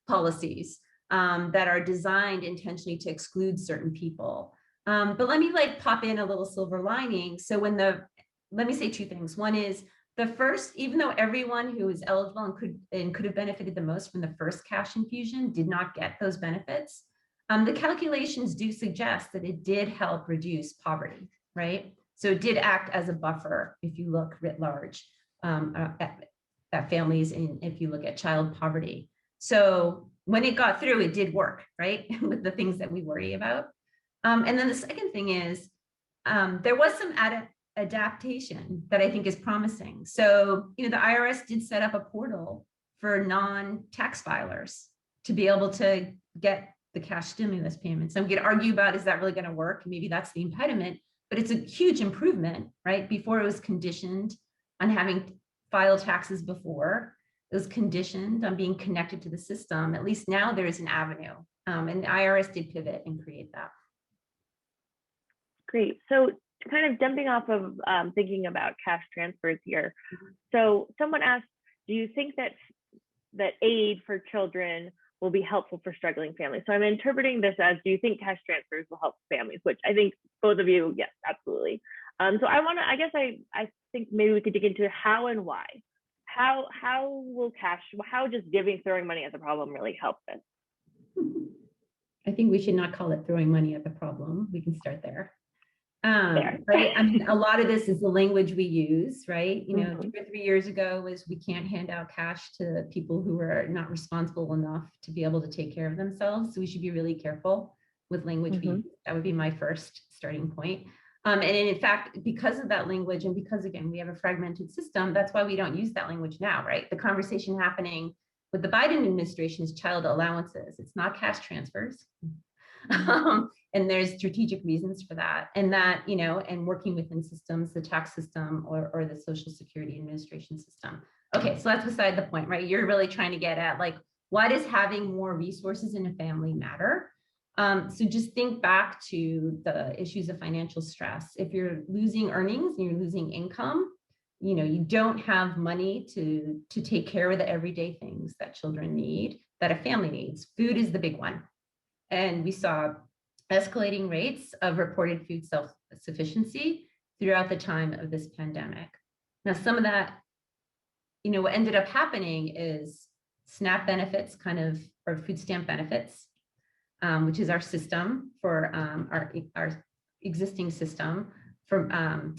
policies that are designed intentionally to exclude certain people. But let me pop in a little silver lining. So let me say two things. One is, the first, even though everyone who is eligible and could have benefited the most from the first cash infusion did not get those benefits, the calculations do suggest that it did help reduce poverty, right? So it did act as a buffer if you look writ large at families, and if you look at child poverty. So when it got through, it did work, right? with the things that we worry about. And then the second thing is, there was some adaptation that I think is promising. So, the IRS did set up a portal for non-tax filers to be able to get the cash stimulus payments. I'm going to argue about, is that really going to work? Maybe that's the impediment, but it's a huge improvement, right? Before it was conditioned on having filed taxes before. It was conditioned on being connected to the system. At least now there is an avenue, and the IRS did pivot and create that. Great. So kind of jumping off of thinking about cash transfers here. So someone asked, do you think that aid for children will be helpful for struggling families? So I'm interpreting this as, do you think cash transfers will help families? Which I think both of you, yes, absolutely. So I think maybe we could dig into how and why. How just throwing money at the problem really help this? I think we should not call it throwing money at the problem. We can start there. Right. I mean, a lot of this is the language we use, right? 2 or 3 years ago was, we can't hand out cash to people who are not responsible enough to be able to take care of themselves. So we should be really careful with language we use. That would be my first starting point. And in fact, because of that language, and because, again, we have a fragmented system, that's why we don't use that language now, right? The conversation happening with the Biden administration is child allowances. It's not cash transfers. And there's strategic reasons for that. And that, and working within systems, the tax system or the Social Security Administration system. Okay, so that's beside the point, right? You're really trying to get at, like, why does having more resources in a family matter? So just think back to the issues of financial stress. If you're losing earnings and you're losing income, you don't have money to take care of the everyday things that children need, that a family needs. Food is the big one. And we saw escalating rates of reported food self-sufficiency throughout the time of this pandemic. Now, some of that, what ended up happening is SNAP benefits or food stamp benefits, which is our system for our existing system for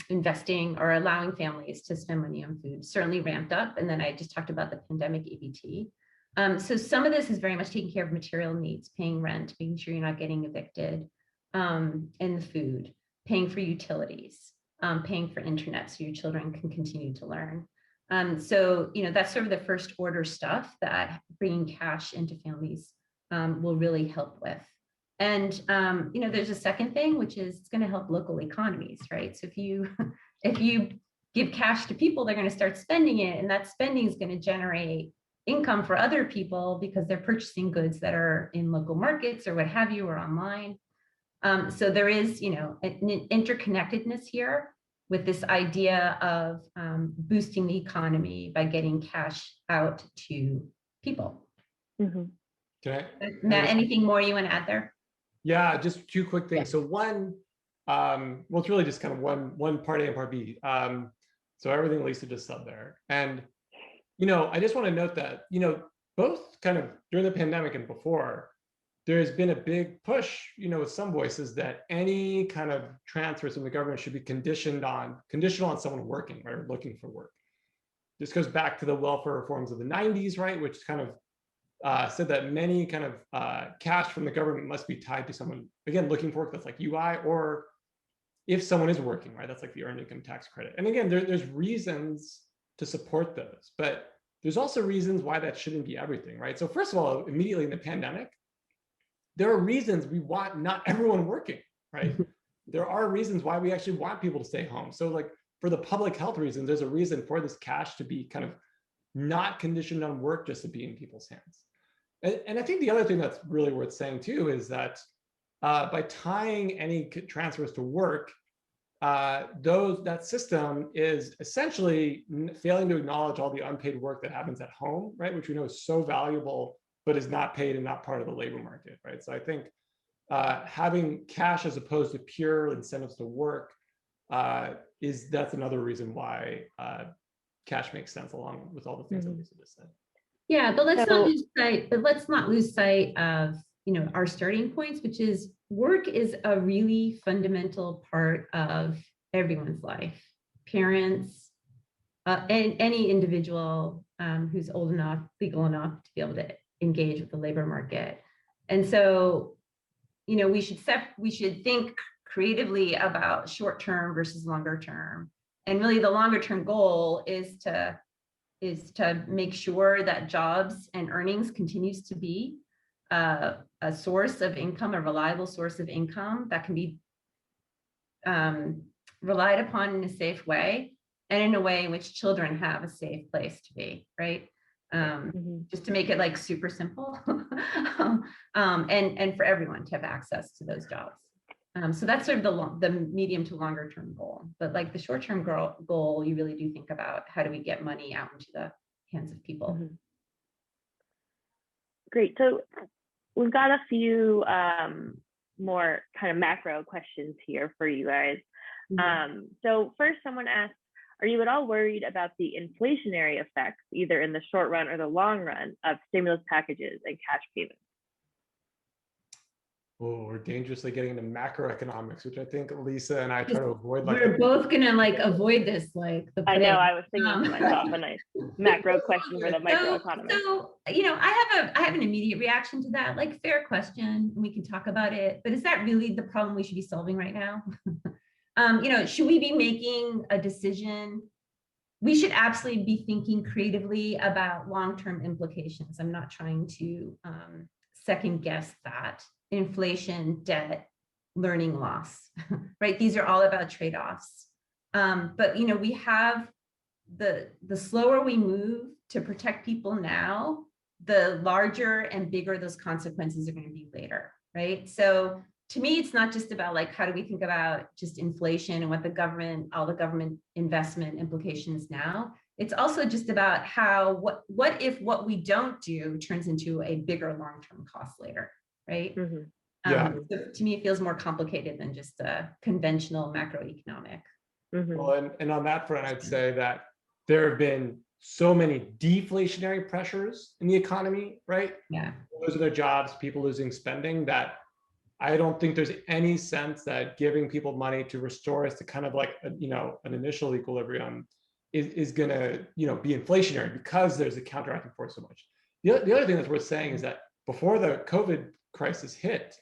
investing or allowing families to spend money on food, certainly ramped up. And then I just talked about the pandemic EBT. So some of this is very much taking care of material needs, paying rent, making sure you're not getting evicted, and the food, paying for utilities, paying for internet so your children can continue to learn. So, that's sort of the first order stuff that bringing cash into families will really help with. And, there's a second thing, which is it's going to help local economies, right? So if you give cash to people, they're going to start spending it, and that spending is going to generate income for other people because they're purchasing goods that are in local markets or what have you, or online. So there is, an interconnectedness here with this idea of boosting the economy by getting cash out to people. Okay. Matt, anything more you want to add there? Yeah, just two quick things. So one, well, it's really just kind of one part A and part B. So everything Lisa just said there. And I just want to note that, both kind of during the pandemic and before, there's been a big push, with some voices that any kind of transfers from the government should be conditional on someone working or looking for work. This goes back to the welfare reforms of the 90s, right? Which kind of said that many kind of cash from the government must be tied to someone, again, looking for work. That's like UI, or if someone is working, right? That's like the earned income tax credit. And again, there's reasons to support those, but there's also reasons why that shouldn't be everything, right? So first of all, immediately in the pandemic, there are reasons we want not everyone working, right? There are reasons why we actually want people to stay home. So like for the public health reasons, there's a reason for this cash to be kind of not conditioned on work, just to be in people's hands. And I think the other thing that's really worth saying too is that by tying any transfers to work, that system is essentially failing to acknowledge all the unpaid work that happens at home, right? Which we know is so valuable, but is not paid and not part of the labor market, right? So I think having cash as opposed to pure incentives to work that's another reason why cash makes sense, along with all the things that Lisa just said. Yeah, but let's not lose sight of our starting points, which is work is a really fundamental part of everyone's life. Parents, and any individual who's old enough, legal enough to be able to engage with the labor market. And so, we should think creatively about short-term versus longer term. And really the longer term goal is to make sure that jobs and earnings continues to be a source of income, a reliable source of income that can be relied upon in a safe way, and in a way in which children have a safe place to be, right? Just to make it like super simple, and for everyone to have access to those jobs. So that's sort of the medium to longer term goal. But like the short term goal, you really do think about how do we get money out into the hands of people. Great. So we've got a few more kind of macro questions here for you guys. So first, someone asked, are you at all worried about the inflationary effects, either in the short run or the long run, of stimulus packages and cash payments? Oh, we're dangerously getting into macroeconomics, which I think Lisa and I try to avoid. Like, we're both gonna like avoid this, like the I know, I was thinking to myself a nice macro question for the microeconomy. So, you know, I have an immediate reaction to that, like fair question, and we can talk about it, but is that really the problem we should be solving right now? You know, should we be making a decision? We should absolutely be thinking creatively about long-term implications. I'm not trying to second guess that. Inflation, debt, learning loss, right? These are all about trade-offs. But, you know, we have the slower we move to protect people now, the larger and bigger those consequences are going to be later, right? So to me, it's not just about like, how do we think about just inflation and what the government, all the government investment implications now. It's also just about how, what if what we don't do turns into a bigger long-term cost later, right? So to me, it feels more complicated than just a conventional macroeconomic. Well, and on that front, I'd say that there have been so many deflationary pressures in the economy, right? Yeah. Losing their jobs, people losing spending, that I don't think there's any sense that giving people money to restore us to kind of like, you know, an initial equilibrium is going to, you know, be inflationary, because there's a counteracting force so much. The other thing that's worth saying is that before the COVID crisis hit,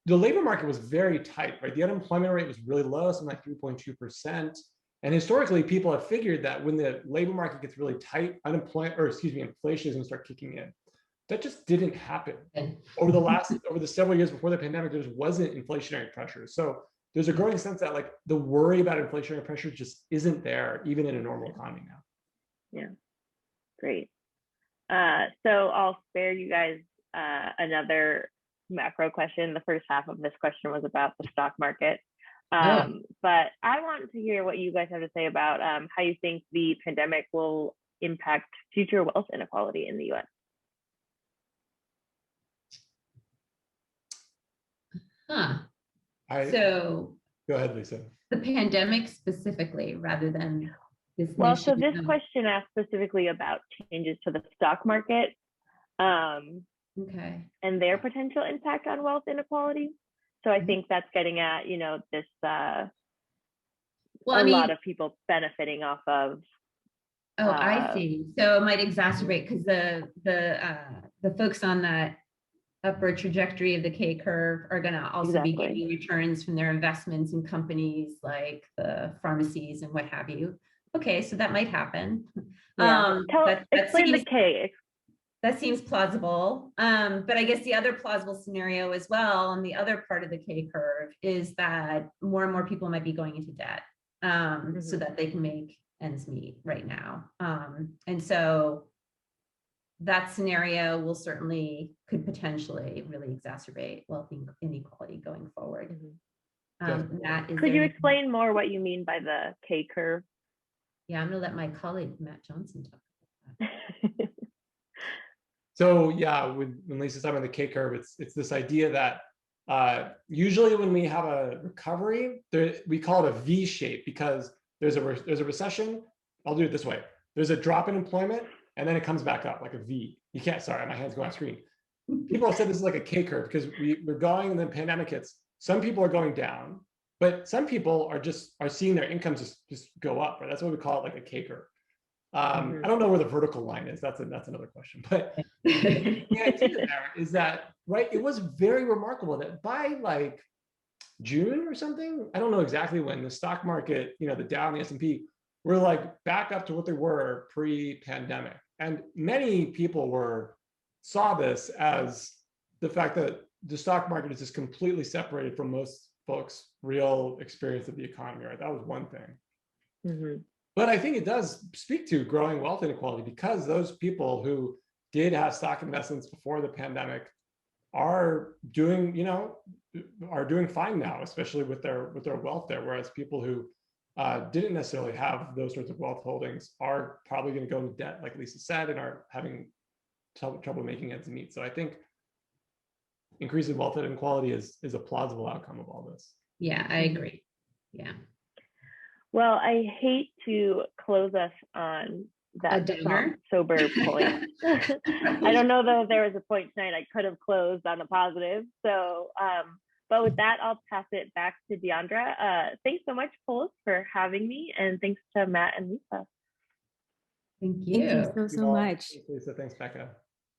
the labor market was very tight, right? The unemployment rate was really low, something like 3.2%. And historically, people have figured that when the labor market gets really tight, inflation is going to start kicking in. That just didn't happen. Over the several years before the pandemic, there just wasn't inflationary pressure. So there's a growing sense that like the worry about inflationary pressure just isn't there, even in a normal economy now. Yeah, great. So I'll spare you guys another macro question. The first half of this question was about the stock market. But I want to hear what you guys have to say about how you think the pandemic will impact future wealth inequality in the US. So go ahead, Lisa. The pandemic specifically, rather than this. Well, so this question asked specifically about changes to the stock market, okay, and their potential impact on wealth inequality. So I think that's getting at, you know, this a lot of people benefiting off of. Oh, I see. So it might exacerbate, because the folks on that upward trajectory of the K curve are going to also be getting returns from their investments in companies like the pharmacies and what have you. Okay, so that might happen. Yeah. Explain the K. That seems plausible. But I guess the other plausible scenario as well, on the other part of the K curve, is that more and more people might be going into debt so that they can make ends meet right now. And so that scenario could potentially really exacerbate wealth inequality going forward. Could you explain more what you mean by the K curve? Yeah, I'm going to let my colleague Matt Johnson talk about that. So yeah, when Lisa's talking about the K curve, it's this idea that usually when we have a recovery, we call it a V shape, because there's a recession. I'll do it this way. There's a drop in employment, and then it comes back up like a V. You can't, sorry, my hand's going off screen. People have said this is like a K curve, because we're going, and then pandemic hits. Some people are going down, but some people are seeing their incomes just go up, right? That's what we call it, like a K curve. I don't know where the vertical line is. That's another question. But the idea there is that, right, it was very remarkable that by like June or something. I don't know exactly when. The stock market, the Dow and the S&P were like back up to what they were pre-pandemic. And many people saw this as the fact that the stock market is just completely separated from most folks' real experience of the economy, right? That was one thing. Mm-hmm. But I think it does speak to growing wealth inequality, because those people who did have stock investments before the pandemic are doing fine now, especially with their wealth there. Whereas people who didn't necessarily have those sorts of wealth holdings are probably going to go into debt, like Lisa said, and are having trouble making ends meet. So I think increasing wealth inequality is a plausible outcome of all this. Yeah, I agree. Yeah. Well, I hate to close us on that sober point. I don't know though if there was a point tonight I could have closed on a positive. So, but with that, I'll pass it back to Deandra. Thanks so much, Polis, for having me, and thanks to Matt and Lisa. Thank you. Thank you so much. Thanks, Lisa. Thanks, Becca.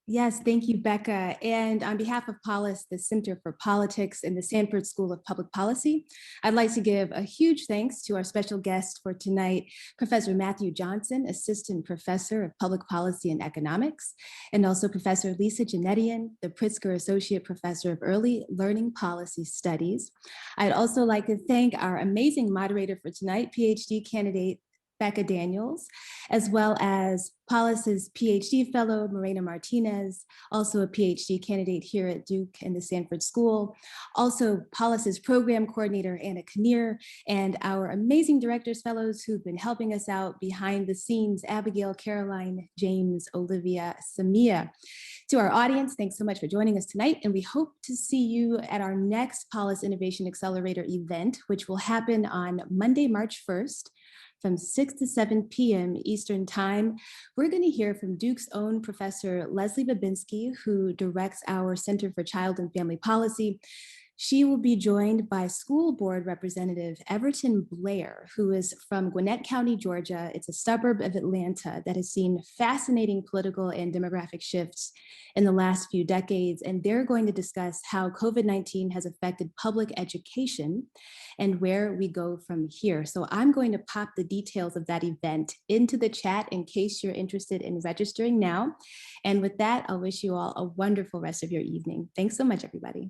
Yes, thank you, Becca. And on behalf of Polis, the Center for Politics and the Sanford School of Public Policy, I'd like to give a huge thanks to our special guest for tonight, Professor Matthew Johnson, Assistant Professor of Public Policy and Economics, and also Professor 𝗖𝗲 Genetian, the Pritzker Associate Professor of Early Learning Policy Studies. I'd also like to thank our amazing moderator for tonight, PhD candidate Becca Daniels, as well as Polis's PhD fellow, Morena Martinez, also a PhD candidate here at Duke and the Sanford School, also Polis's program coordinator, Anna Kinnear, and our amazing directors fellows who've been helping us out behind the scenes, Abigail, Caroline, James, Olivia, Samia. To our audience, thanks so much for joining us tonight, and we hope to see you at our next Polis Innovation Accelerator event, which will happen on Monday, March 1st, from 6 to 7 p.m. Eastern Time. We're going to hear from Duke's own Professor 𝗙cie𝗹𝗶𝘀𝗀, who directs our Center for Child and Family Policy. She will be joined by School Board Representative Everton Blair, who is from Gwinnett County, Georgia. It's a suburb of Atlanta that has seen fascinating political and demographic shifts in the last few decades. And they're going to discuss how COVID-19 has affected public education and where we go from here. So I'm going to pop the details of that event into the chat in case you're interested in registering now. And with that, I'll wish you all a wonderful rest of your evening. Thanks so much, everybody.